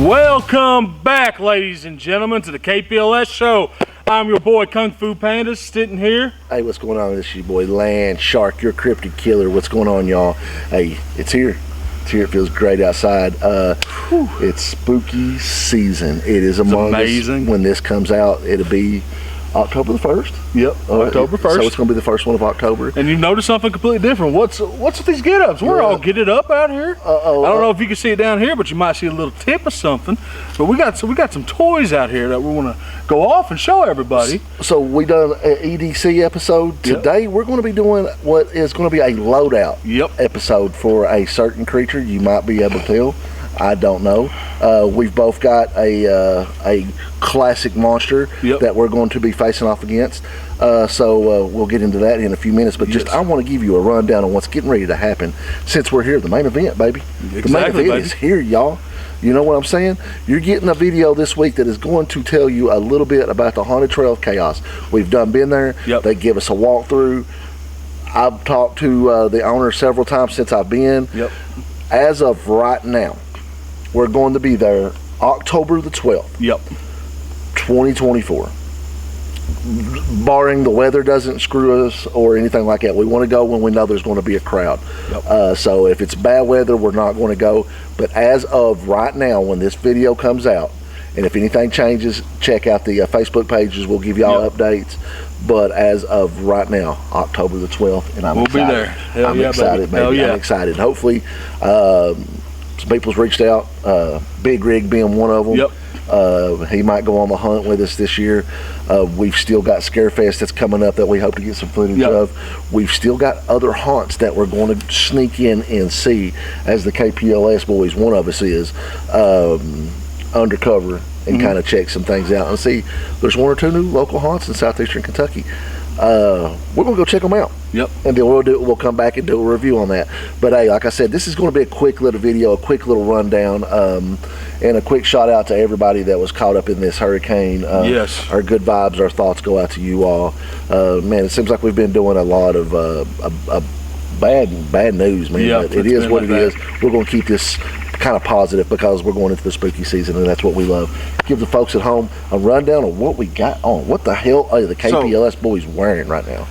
Welcome back, ladies and gentlemen, to the KPLS show. I'm your boy Kung Fu Panda, sitting here. Hey, what's going on? This is your boy Land Shark, your cryptid killer. What's going on, y'all? Hey, it's here. It's here. It feels great outside. It's spooky season. It is among us. When this comes out, it'll be October the 1st. Yep, October 1st. So it's going to be the first one of October. And you notice something completely different. What's with these get-ups? We're all get it up out here. I don't know if you can see it down here, but you might see a little tip of something. But we got some toys out here that we want to go off and show everybody. So we done an EDC episode. Today we're going to be doing what is going to be a loadout episode for a certain creature. You might be able to tell. I don't know. We've both got a classic monster that we're going to be facing off against. So we'll get into that in a few minutes. But I want to give you a rundown on what's getting ready to happen since we're here. The main event, baby. The main event is here, y'all. You know what I'm saying? You're getting a video this week that is going to tell you a little bit about the Haunted Trail of Chaos. We've been there. They give us a walkthrough. I've talked to the owner several times since I've been. As of right now, we're going to be there October the 12th. 2024. Barring the weather doesn't screw us or anything like that. We want to go when we know there's going to be a crowd. So if it's bad weather, we're not going to go. But as of right now, when this video comes out, and if anything changes, check out the Facebook pages. We'll give y'all updates. But as of right now, October the 12th, and I'm excited. Be there. I'm excited, baby. I'm excited. Hopefully, some people's reached out. Big Rig being one of them. He might go on the hunt with us this year. We've still got Scarefest that's coming up that we hope to get some footage of. We've still got other haunts that we're going to sneak in and see as the KPLS boys. One of us is undercover and kind of check some things out and see. There's one or two new local haunts in southeastern Kentucky. We're gonna go check them out. And then we'll come back and do a review on that. But hey, like I said, this is going to be a quick little video, a quick little rundown, and a quick shout out to everybody that was caught up in this hurricane. Our good vibes, our thoughts go out to you all. Man, it seems like we've been doing a lot of bad news, man. But it is what it is. We're going to keep this kind of positive because we're going into the spooky season, and that's what we love. Give the folks at home a rundown of what we got on. What the hell are the KPLS boys wearing right now?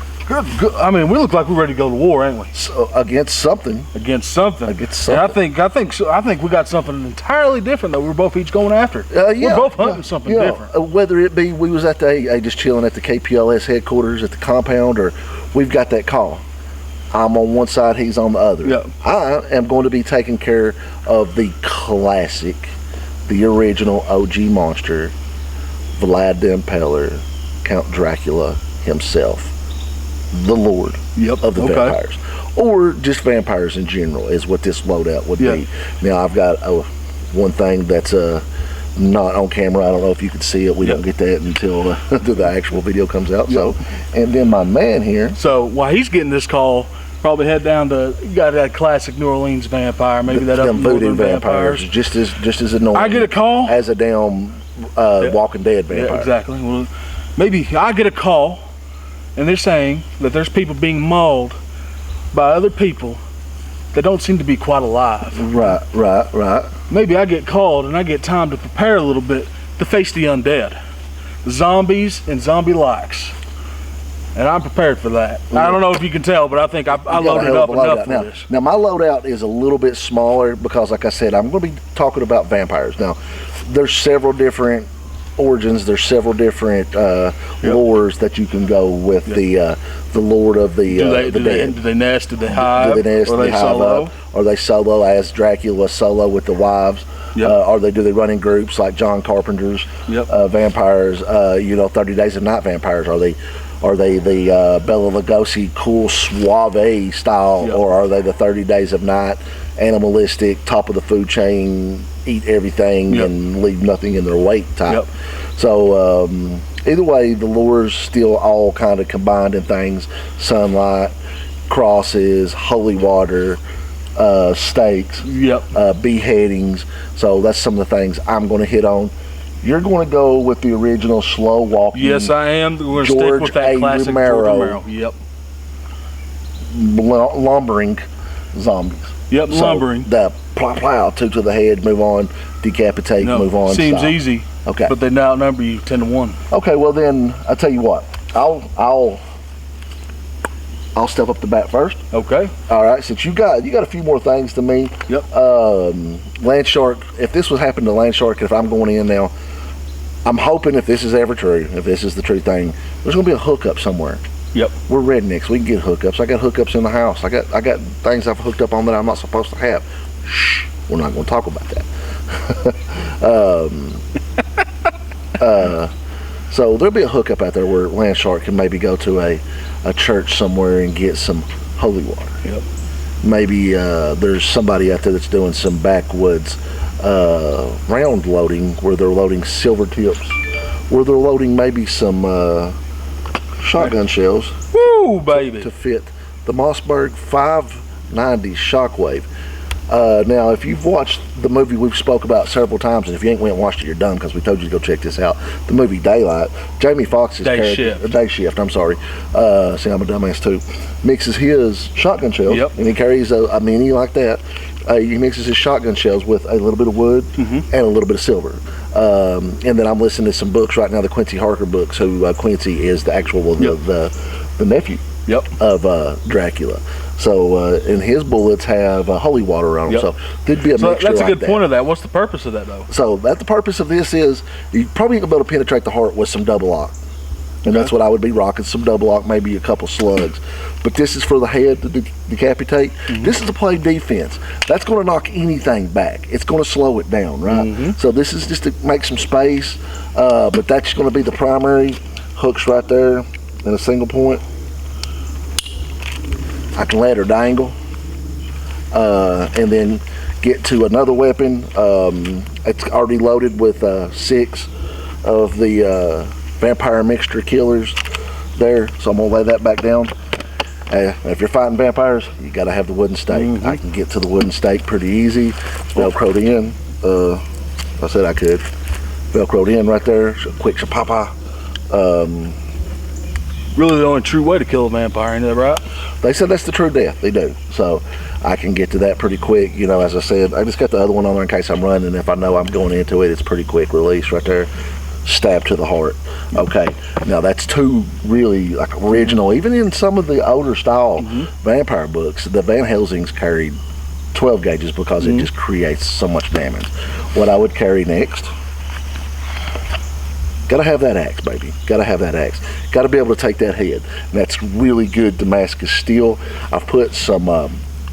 Good. I mean, we look like we're ready to go to war, ain't we? So, against something. Against something. And I think we got something entirely different that we're both each going after. We're both hunting something different. Whether it be we was at the just chilling at the KPLS headquarters at the compound, or we've got that call. I'm on one side, he's on the other. I am going to be taking care of the classic, the original OG monster, Vlad the Impaler, Count Dracula himself, the Lord of the vampires, or just vampires in general is what this loadout would be. Now I've got one thing that's not on camera. I don't know if you can see it. We don't get that until the actual video comes out. So, and then my man here. So while he's getting this call, probably head down to, you got that classic New Orleans vampire, maybe that up voodoo vampires, just as annoying. I get a call as a damn Walking Dead vampire. Exactly. Well, maybe I get a call, and they're saying that there's people being mauled by other people that don't seem to be quite alive. Right. Maybe I get called and I get time to prepare a little bit to face the undead, zombies and zombie likes. And I'm prepared for that. I don't know if you can tell, but I think I loaded up enough for this. Now, my loadout is a little bit smaller because, like I said, I'm going to be talking about vampires. Now, there's several different origins. There's several different lores that you can go with. The Lord of the Dead. Do they nest? Do they hive? Do they nest? Are they solo? Are they solo as Dracula solo with the wives? Do they run in groups like John Carpenter's vampires? 30 Days of Night vampires. Are they the Bela Lugosi cool suave style, or are they the 30 Days of Night animalistic, top of the food chain, eat everything and leave nothing in their wake type? So either way, the lures still all kind of combined in things: sunlight, crosses, holy water, stakes, beheadings. So that's some of the things I'm going to hit on. You're going to go with the original slow walking. Yes, I am. We're going to stick with that classic Romero. Lumbering zombies. Yep, so lumbering. The plow, two to the head, move on, decapitate, move on. Seems stop. easy. Okay. But they now outnumber you 10-1. Okay, well then I'll tell you what. I'll step up the bat first. Okay. All right. Since you got a few more things to me. Yep. Land shark. If this was happening to land shark, if I'm going in now, I'm hoping if this is ever true, if this is the true thing, there's gonna be a hookup somewhere. Yep. We're rednecks. We can get hookups. I got hookups in the house. I got things I've hooked up on that I'm not supposed to have. Shh. We're not gonna talk about that. So there'll be a hookup out there where land shark can maybe go to a church somewhere and get some holy water. Yep. Maybe there's somebody out there that's doing some backwoods round loading where they're loading silver tips, where they're loading maybe some shotgun shells. Woo, baby. To fit the Mossberg 590 Shockwave. Now, if you've watched the movie we've spoke about several times, and if you ain't went and watched it, you're dumb because we told you to go check this out. The movie Daylight. Jamie Foxx's character, Day Shift. I'm sorry. See, I'm a dumbass too. Mixes his shotgun shells, and he carries a mini like that. He mixes his shotgun shells with a little bit of wood and a little bit of silver. And then I'm listening to some books right now, the Quincy Harker books. Who Quincy is the actual the nephew of Dracula. So, and his bullets have holy water on them. So, there'd be a mixture that's a like good point of that. What's the purpose of that, though? So, the purpose of this is you probably ain't gonna be able to penetrate the heart with some double lock. And that's what I would be rocking, some double lock, maybe a couple slugs. But this is for the head to decapitate. This is to play defense. That's going to knock anything back. It's going to slow it down, right? So, this is just to make some space. But that's going to be the primary. Hooks right there and a single point. I can let her dangle and then get to another weapon. It's already loaded with 6 of the vampire mixture killers there, so I'm gonna lay that back down. If you're fighting vampires, you gotta have the wooden stake. I can get to the wooden stake pretty easy. Velcroed in. I said I could. Velcroed in right there. So quick shapapa. Really the only true way to kill a vampire, ain't that right? They said that's the true death. They do. So I can get to that pretty quick. You know, as I said, I just got the other one on there in case I'm running. If I know I'm going into it, it's pretty quick release right there. Stab to the heart. Okay. Now that's 2 really like original. Even in some of the older style vampire books, the Van Helsing's carried 12 gauges because it just creates so much damage. What I would carry next. Gotta have that axe, baby. Gotta have that axe. Gotta be able to take that head. And that's really good Damascus steel. I've put some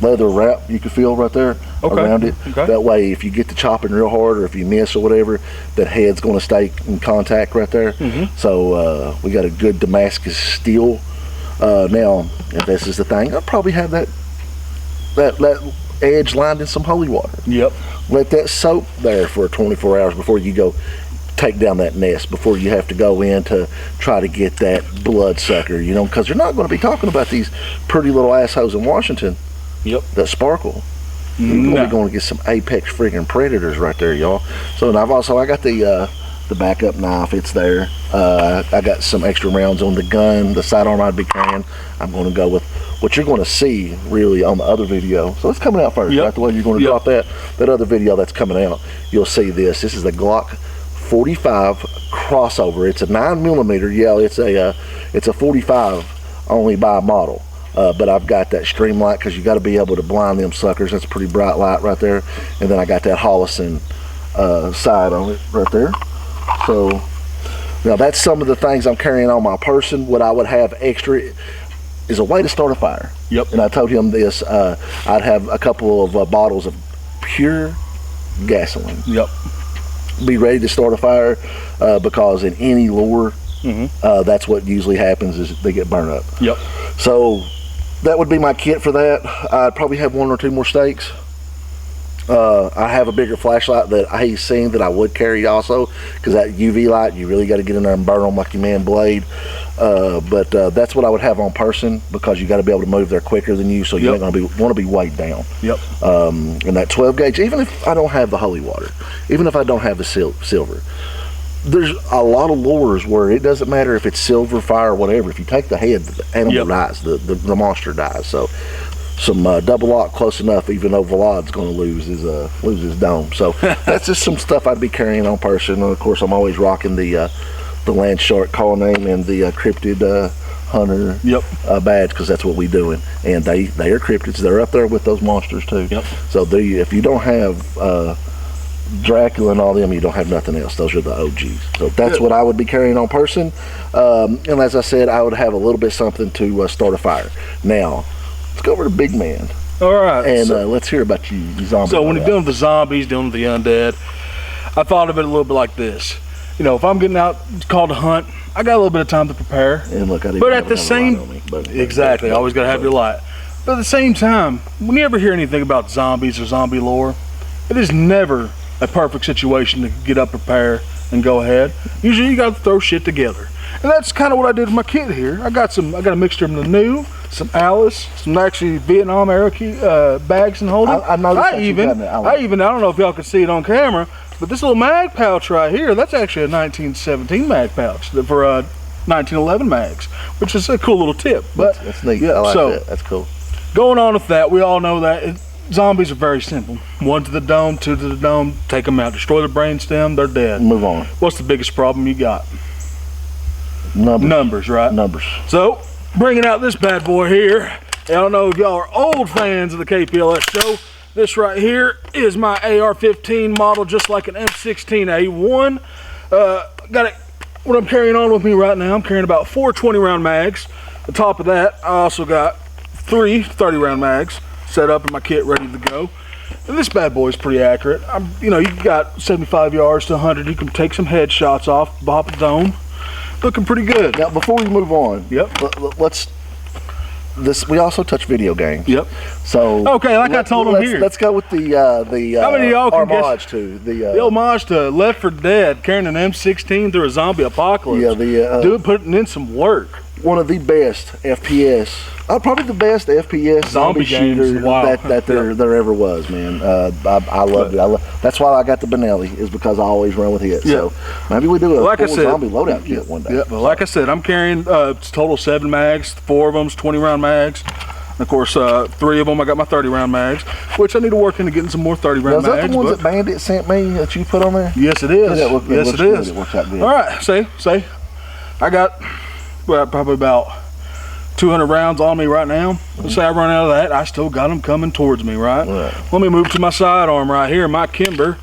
leather wrap you can feel right there around it. That way, if you get to chopping real hard or if you miss or whatever, that head's going to stay in contact right there. So we got a good Damascus steel. Now, if this is the thing, I'll probably have that edge lined in some holy water. Let that soak there for 24 hours before you go take down that nest, before you have to go in to try to get that bloodsucker, you know, because you're not going to be talking about these pretty little assholes in Washington that sparkle. You're going to get some apex friggin' predators right there, y'all. So, and I got the backup knife. It's there. I got some extra rounds on the gun, the sidearm I'd be carrying. I'm going to go with what you're going to see really on the other video. So it's coming out first, right? The way you're going to drop that other video that's coming out, you'll see this. This is the Glock 45 crossover. It's a 9mm. It's a 45 only by model. But I've got that stream light because you got to be able to blind them suckers. That's a pretty bright light right there. And then I got that Hollison side on it right there. So now that's some of the things I'm carrying on my person. What I would have extra is a way to start a fire. And I told him this. I'd have a couple of bottles of pure gasoline. Be ready to start a fire because in any lure, that's what usually happens is they get burned up. So that would be my kit for that. I'd probably have 1 or 2 more stakes. I have a bigger flashlight that I ain't seen that I would carry also, because that UV light, you really got to get in there and burn them like your man Blade. But that's what I would have on person, because you got to be able to move there quicker than you, so you ain't gonna want to be weighed down. And that 12 gauge, even if I don't have the holy water, even if I don't have the silver, there's a lot of lures where it doesn't matter if it's silver, fire, whatever. If you take the head, the animal dies, the monster dies. So double lock close enough, even though Vlad's going to lose his dome. So that's just some stuff I'd be carrying on person. And of course, I'm always rocking the land shark call name and the cryptid hunter badge, because that's what we doing. And they are cryptids. They're up there with those monsters too. Yep. So if you don't have Dracula and all them, you don't have nothing else. Those are the OGs. So that's what I would be carrying on person. And as I said, I would have a little bit something to start a fire. Now, let's go over to Big Man. All right. And let's hear about you zombies. So when you're dealing with the zombies, dealing with the undead, I thought of it a little bit like this. You know, if I'm getting out called to hunt, I got a little bit of time to prepare. And look, but at the same, exactly, always got to have your light. But at the same time, when you ever hear anything about zombies or zombie lore, it is never a perfect situation to get up, prepare, and go ahead. Usually you got to throw shit together. And that's kind of what I did with my kit here. I got a mixture of the new, some Alice, some actually Vietnam era bags and holding. I even, I don't know if y'all can see it on camera, but this little mag pouch right here, that's actually a 1917 mag pouch for 1911 mags, which is a cool little tip. But that's neat. Yeah, I like that. That's cool. Going on with that, we all know that zombies are very simple. 1 to the dome, 2 to the dome, take them out, destroy the brainstem, they're dead. Move on. What's the biggest problem you got? Numbers, right? Numbers. So, bringing out this bad boy here. I don't know if y'all are old fans of the KPLS show. This right here is my AR-15 model, just like an M16A1. Got it. What I'm carrying on with me right now, I'm carrying about 4 20-round mags. On top of that, I also got 3 30-round mags set up in my kit, ready to go. And this bad boy is pretty accurate. You know, you got 75 yards to 100. You can take some headshots off the dome. Looking pretty good. Now, before we move on, we also touch video games. Yep. So okay, like I told them here. Let's go with the how many of y'all can homage guess to the homage to Left 4 Dead, carrying an M16 through a zombie apocalypse. Yeah, putting in some work. One of the best FPS, probably the best FPS zombie shooter that there ever was, man. I loved it. That's why I got the Benelli, is because I always run with it. So maybe we do a full zombie loadout kit one day. Yeah, but like I said, I'm carrying total 7 mags, 4 of them's 20-round mags. And of course, 3 of them I got my 30-round mags, which I need to work into getting some more 30-round mags. Is that the ones that Bandit sent me that you put on there? Yes, it is. Yes, it is. It works out good. All right, say, I got probably about 200 rounds on me right now. Let's say I run out of that, I still got them coming towards me, right? Let me move to my sidearm right here, my Kimber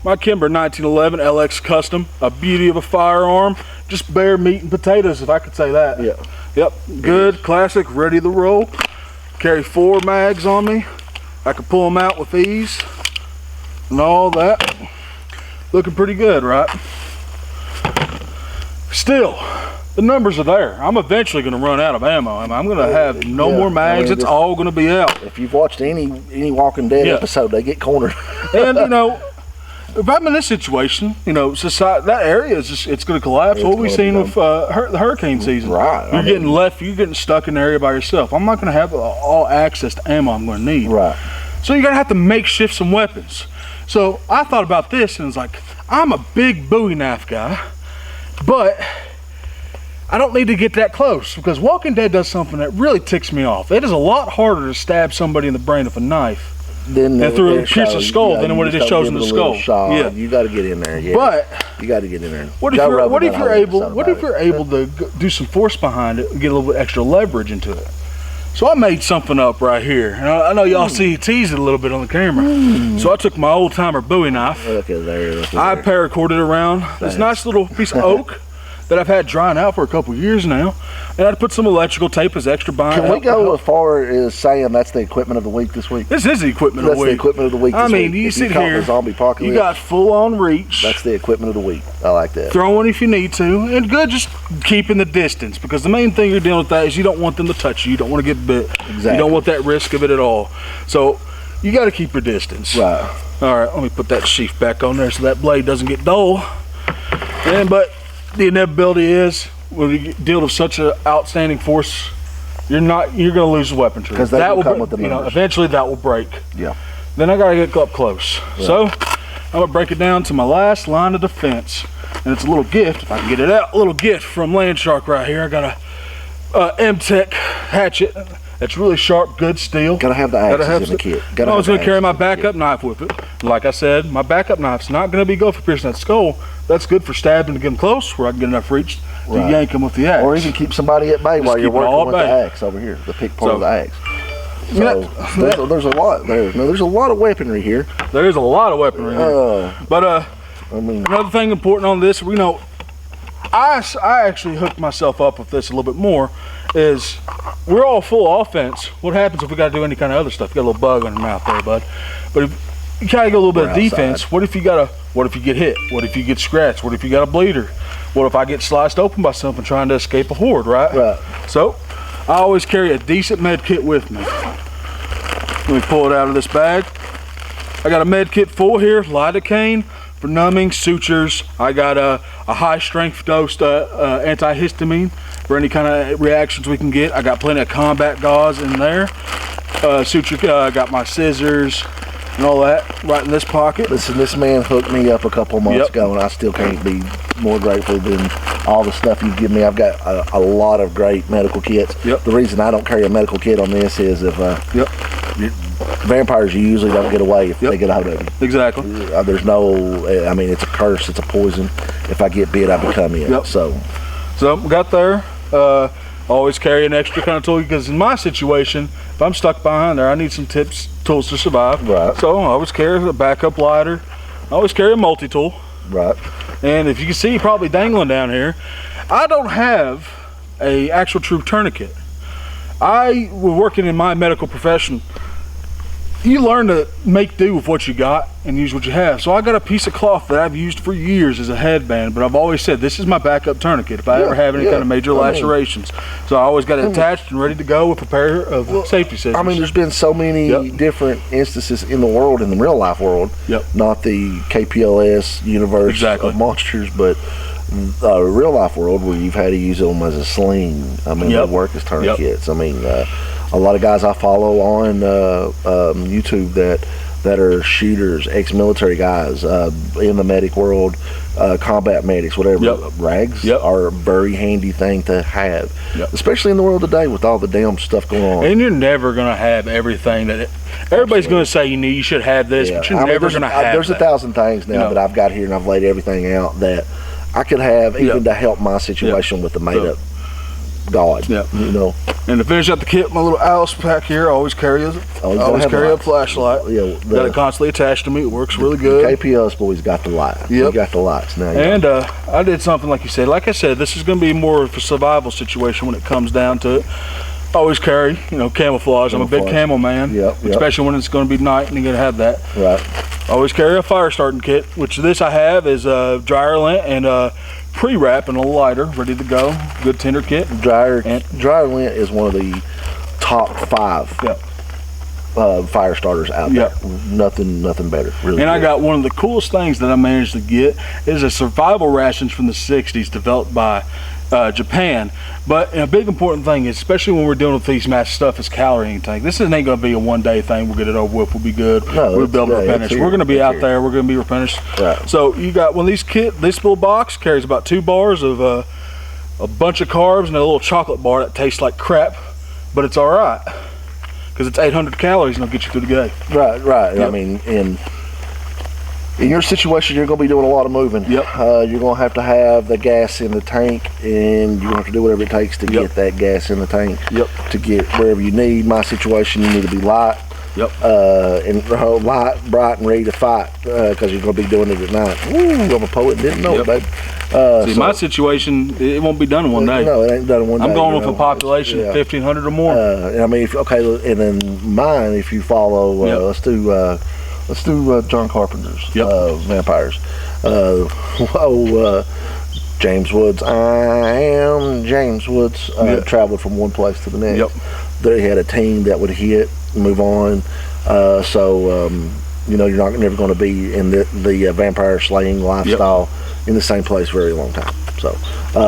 1911 LX Custom, a beauty of a firearm, just bare meat and potatoes, if I could say that. Yeah. Yep, good, classic, ready to roll. Carry 4 mags on me. I can pull them out with ease and all that. Looking pretty good, right? Still, the numbers are there. I'm eventually going to run out of ammo. I'm going to have no more mags. It's all going to be out. If you've watched any Walking Dead episode, they get cornered. And you know, if I'm in this situation, you know, society, that area is just—it's going to collapse. What we've seen with the hurricane season. Right. You're getting stuck in the area by yourself. I'm not going to have all access to ammo I'm going to need. Right. So you're going to have to makeshift some weapons. So I thought about this and was like, I'm a big Bowie knife guy. But I don't need to get that close, because Walking Dead does something that really ticks me off. It is a lot harder to stab somebody in the brain with a knife and pierce a skull than what it just shows in the skull. Yeah, you got to get in there. Yeah, but you got to get in there. What if you're able to do some force behind it and get a little bit extra leverage into it? So I made something up right here. And I know y'all see tease it a little bit on the camera. So I took my old timer Bowie knife. Look at there. I paracorded around this nice little piece of oak that I've had drying out for a couple years now, and I'd put some electrical tape as extra bind. Can we go as far as saying that's the equipment of the week this week? This is the equipment of the week. That's the equipment of the week this week. I mean, you sit here, zombie apocalypse, you got full-on reach. That's the equipment of the week. I like that. Throwing if you need to, and good, just keeping the distance, because the main thing you're dealing with that is you don't want them to touch you. You don't want to get bit. Exactly. You don't want that risk of it at all. So you got to keep your distance. Right. All right, let me put that sheath back on there so that blade doesn't get dull. But the inevitability is, when you deal with such an outstanding force, you're going to lose the weaponry. Because that will come with the numbers. Eventually that will break. Yeah. Then I got to get up close. Yeah. So I'm going to break it down to my last line of defense. And it's a little gift, if I can get it out, a little gift from Land Shark right here. I got a M-Tech hatchet. It's really sharp, good steel. Gotta have the axes in the kit. I was gonna carry my backup knife with it. Like I said, my backup knife's not gonna be good for piercing that skull. That's good for stabbing to get them close, where I can get enough reach to yank them with the axe. Or even keep somebody at bay while you're working with the axe over here, the pick part of the axe. So there's a lot there. No, there's a lot of weaponry here. There is a lot of weaponry here. But I mean, another thing important on this, I actually hooked myself up with this a little bit more. Is we're all full offense. What happens if we got to do any kind of other stuff? You got a little bug on your mouth there, bud. But if you kind of get a little bit of defense, what if you get hit? What if you get scratched? What if you got a bleeder? What if I get sliced open by something trying to escape a horde, right? So I always carry a decent med kit with me. Let me pull it out of this bag. I got a med kit full here, lidocaine for numbing, sutures. I got a high strength dose antihistamine for any kind of reactions we can get. I got plenty of combat gauze in there. Suture, got my scissors and all that right in this pocket. Listen, this man hooked me up a couple months ago, and I still can't be more grateful than all the stuff you've given me. I've got a lot of great medical kits. The reason I don't carry a medical kit on this is if vampires usually don't get away if they get a hold of you. Exactly. There's no, I mean, it's a curse, it's a poison. If I get bit, I become it. So we got there. Always carry an extra kind of tool, because in my situation, if I'm stuck behind there, I need some tools to survive. So I always carry a backup lighter. I always carry a multi-tool. And if you can see, probably dangling down here, I don't have a actual true tourniquet. I was working in my medical profession. You learn to make do with what you got and use what you have. So I got a piece of cloth that I've used for years as a headband, but I've always said this is my backup tourniquet if I ever have any kind of major lacerations. So I always got it attached and ready to go with a pair of safety scissors. I mean, there's been so many different instances in the world, in the real life world, not the KPLS universe of monsters, but real life world where you've had to use them as a sling. I mean, they work as tourniquets. I mean, a lot of guys I follow on YouTube that are shooters, ex-military guys in the medic world, combat medics, whatever. Rags are a very handy thing to have, especially in the world today with all the damn stuff going on. And you're never going to have everything that everybody's going to say you should have this, but you're never going to have. There's 1,000 things now that I've got here, and I've laid everything out that I could have even to help my situation with the made-up God, you know. And to finish up the kit, my little Alice pack here, I always carry a flashlight. Got it constantly attached to me. It works really good. KPLS boys got the light. We got the lights now. And I did something like you said. Like I said, this is going to be more of a survival situation when it comes down to it. I always carry, camouflage. I'm a big camo man, especially when it's going to be night and you're going to have that. I always carry a fire starting kit, which this I have is dryer lint and pre-wrap and a lighter ready to go. Good tinder kit. Dryer lint is one of the top 5 fire starters out there. Nothing better. Really. And I got one of the coolest things that I managed to get is a survival rations from the 60s developed by Japan. But a big important thing is, especially when we're dealing with these massive stuff, is calorie intake. This ain't going to be a one-day thing. We'll get it over with. We'll be good. We'll be able to replenish. We're going to be out there. We're going to be replenished. So you got one of these this little box carries about 2 bars of a bunch of carbs and a little chocolate bar that tastes like crap, but it's all right because it's 800 calories and it'll get you through the day. I mean, in your situation, you're going to be doing a lot of moving. You're going to have the gas in the tank, and you're going to have to do whatever it takes to get that gas in the tank to get wherever you need. My situation, you need to be light, light, bright, and ready to fight because you're going to be doing it at night. Ooh, I'm a poet, didn't know it, babe. See, my situation, it won't be done in one day. No, it ain't done in one day. I'm going with a population of 1,500 or more. I mean, and then mine, if you follow, let's do John Carpenter's vampires. James Woods. I am James Woods. Traveled from one place to the next. They had a team that would hit, move on. You're never going to be in the vampire slaying lifestyle in the same place for a very long time. So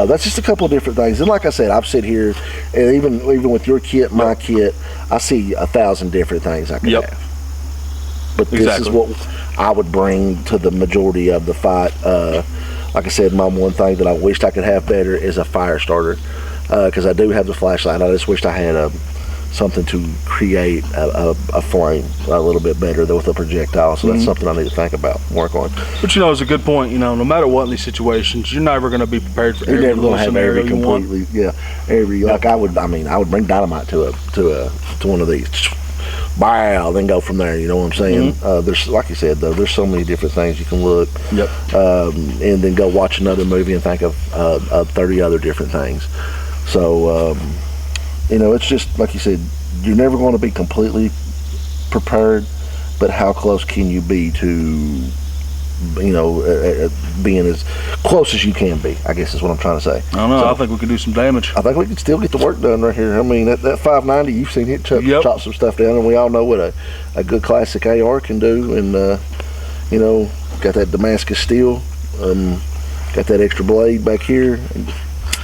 that's just a couple of different things. And like I said, I've sit here, and even with your kit, my kit, I see 1,000 different things I could have. But this is what I would bring to the majority of the fight. Like I said, my one thing that I wished I could have better is a fire starter. because I do have the flashlight. I just wished I had something to create a flame a little bit better with a projectile. So that's something I need to think about, work on. But it's a good point. No matter what in these situations, you're never going to be prepared for every little scenario you want. Like I would bring dynamite to one of these. Wow, then go from there. You know what I'm saying? There's, like you said, though, there's so many different things you can look. And then go watch another movie and think of 30 other different things. So. It's just like you said, you're never going to be completely prepared, but how close can you be to, being as close as you can be, I guess is what I'm trying to say. I don't know. So, I think we could do some damage. I think we could still get the work done right here. I mean, that 590, you've seen it chop some stuff down, and we all know what a good classic AR can do. And, got that Damascus steel, got that extra blade back here.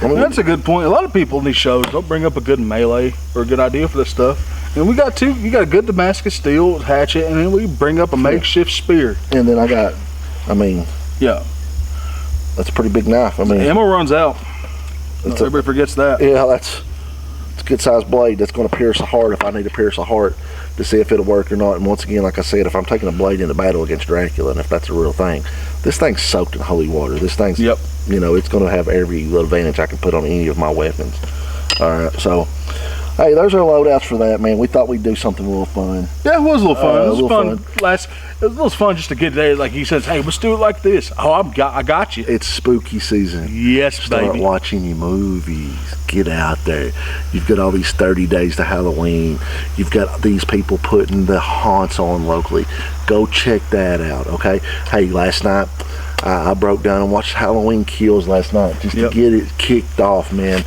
That's a good point. A lot of people in these shows don't bring up a good melee or a good idea for this stuff. And you got a good Damascus steel hatchet, and then we bring up a makeshift spear. And then that's a pretty big knife. The ammo runs out. Everybody forgets that. Yeah, it's a good sized blade that's going to pierce a heart if I need to pierce a heart to see if it'll work or not. And once again, like I said, if I'm taking a blade into battle against Dracula, and if that's a real thing, this thing's soaked in holy water. This thing's, it's going to have every little advantage I can put on any of my weapons. All right, so, hey, there's our loadouts for that, man. We thought we'd do something a little fun. Yeah, it was a little fun. It was fun. It was a little fun just to get there. Like he says, hey, let's do it like this. Oh, I got you. It's spooky season. Yes, baby. Start watching your movies. Get out there. You've got all these 30 days to Halloween. You've got these people putting the haunts on locally. Go check that out, okay? Hey, last night, I broke down and watched Halloween Kills last night just to get it kicked off, man.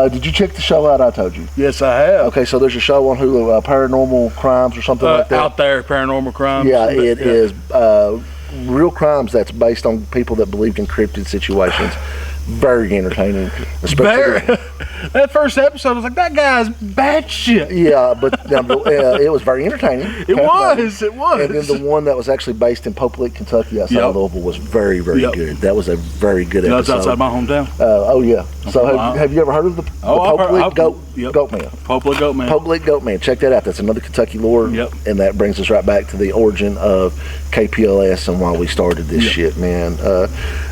Did you check the show out I told you? Yes, I have. Okay, so there's a show on Hulu, Paranormal Crimes or something like that. Out There, Paranormal Crimes. Yeah, it is real crimes that's based on people that believed in cryptid situations. Very entertaining. That first episode, I was like, that guy's bad shit. Yeah, but it was very entertaining. It was. And then the one that was actually based in Pope Lick, Kentucky, outside of Louisville, was very, very good. That was a very good episode. That's outside my hometown. Oh, yeah. So have you ever heard of the Pope Lick Goat Man? Pope Lick Goat Man. Pope Lick Goat Man. Check that out. That's another Kentucky lore. And that brings us right back to the origin of KPLS and why we started this shit, man.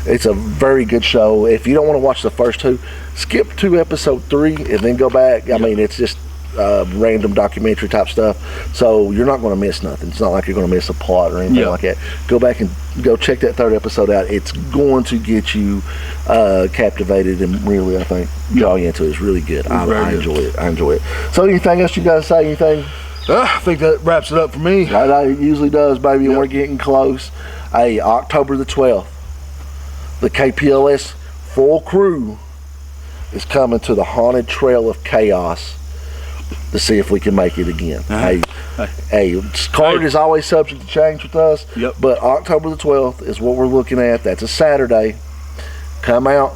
It's a very good show. If you don't want to watch the first two, skip to episode 3 and then go back. I mean, it's just random documentary type stuff, so you're not going to miss nothing. It's not like you're going to miss a plot or anything like that. Go back and go check that 3rd episode out. It's going to get you captivated and really, I think, draw you into it. It's really good. I enjoy it. So anything else you guys say? Anything? I think that wraps it up for me. It usually does, baby. We're getting close. Hey, October the 12th, the KPLS full crew is coming to the Haunted Trail of Chaos to see if we can make it again. Hey, card is always subject to change with us, but October the 12th is what we're looking at. That's a Saturday. Come out,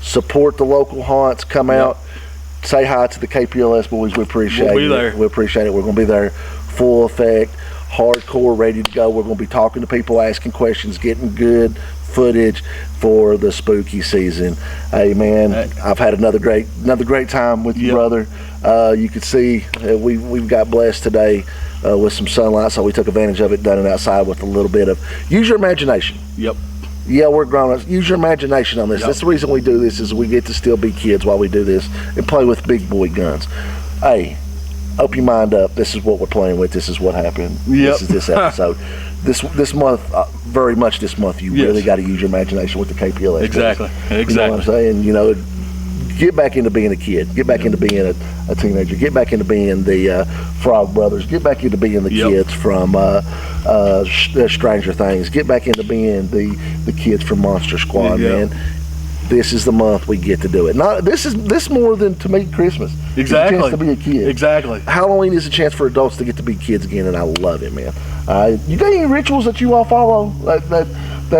support the local haunts, come out, say hi to the KPLS boys. We appreciate it. We appreciate it. We're going to be there full effect, hardcore, ready to go. We're going to be talking to people, asking questions, getting good footage for the spooky season. Hey man, I've had another great time with you, brother. You could see we've got blessed today with some sunlight, so we took advantage of it, done it outside with a little bit of use your imagination. Yeah, we're grown-ups. Use your imagination on this. That's the reason we do this, is we get to still be kids while we do this and play with big boy guns. Hey, open your mind up. This is what we're playing with. This is what happened. This is this episode. This month, very much this month, you really got to use your imagination with the KPLS. Exactly. You know what I'm saying? Get back into being a kid. Get back into being a teenager. Get back into being the Frog Brothers. Get back into being the kids from Stranger Things. Get back into being the kids from Monster Squad, man. This is the month we get to do it. This more than, to me, Christmas. Exactly. It's a chance to be a kid. Exactly. Halloween is a chance for adults to get to be kids again, and I love it, man. You got any rituals that you all follow that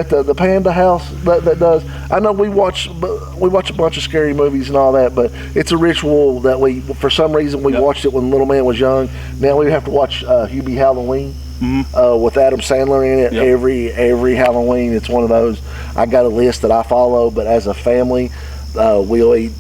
the Panda House that does? I know we watch a bunch of scary movies and all that, but it's a ritual that for some reason we watched it when little man was young. Now we have to watch Hubie Halloween. With Adam Sandler in it every Halloween. It's one of those. I got a list that I follow, but as a family, we'll eat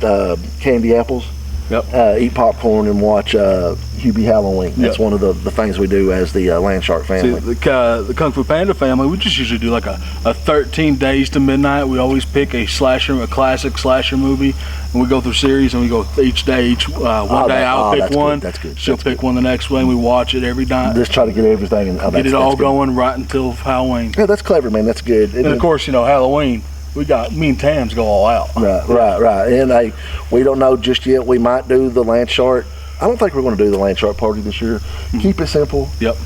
candy apples. Yep. Eat popcorn and watch Hubie Halloween. That's one of the things we do as the Land Shark family. See, the Kung Fu Panda family, we just usually do like a 13 days to midnight. We always pick a classic slasher movie, and we go through series, and we go each day. One day I'll pick one. That's good. She'll pick one the next way, and we watch it every night. Just try to get everything. And, get it all going right until Halloween. Yeah, that's clever, man. That's good. And of course, Halloween. Me and Tams go all out. Right. And we don't know just yet. We might do the Land Shark. I don't think we're going to do the Land Shark party this year. Keep it simple. Yep.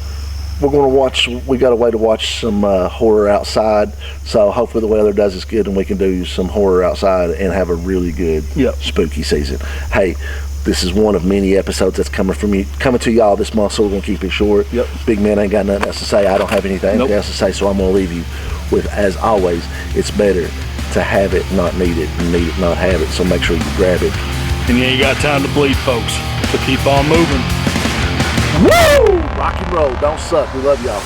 We're going to watch. We got a way to watch some horror outside. So hopefully the weather does us good, and we can do some horror outside and have a really good spooky season. Hey, this is one of many episodes that's coming to y'all this month. So we're going to keep it short. Yep. Big man ain't got nothing else to say. I don't have anything else to say. So I'm going to leave you with, as always, it's better to have it, not need it, and need it, not have it. So make sure you grab it. And you ain't got time to bleed, folks. So keep on moving. Woo! Rock and roll. Don't suck. We love y'all.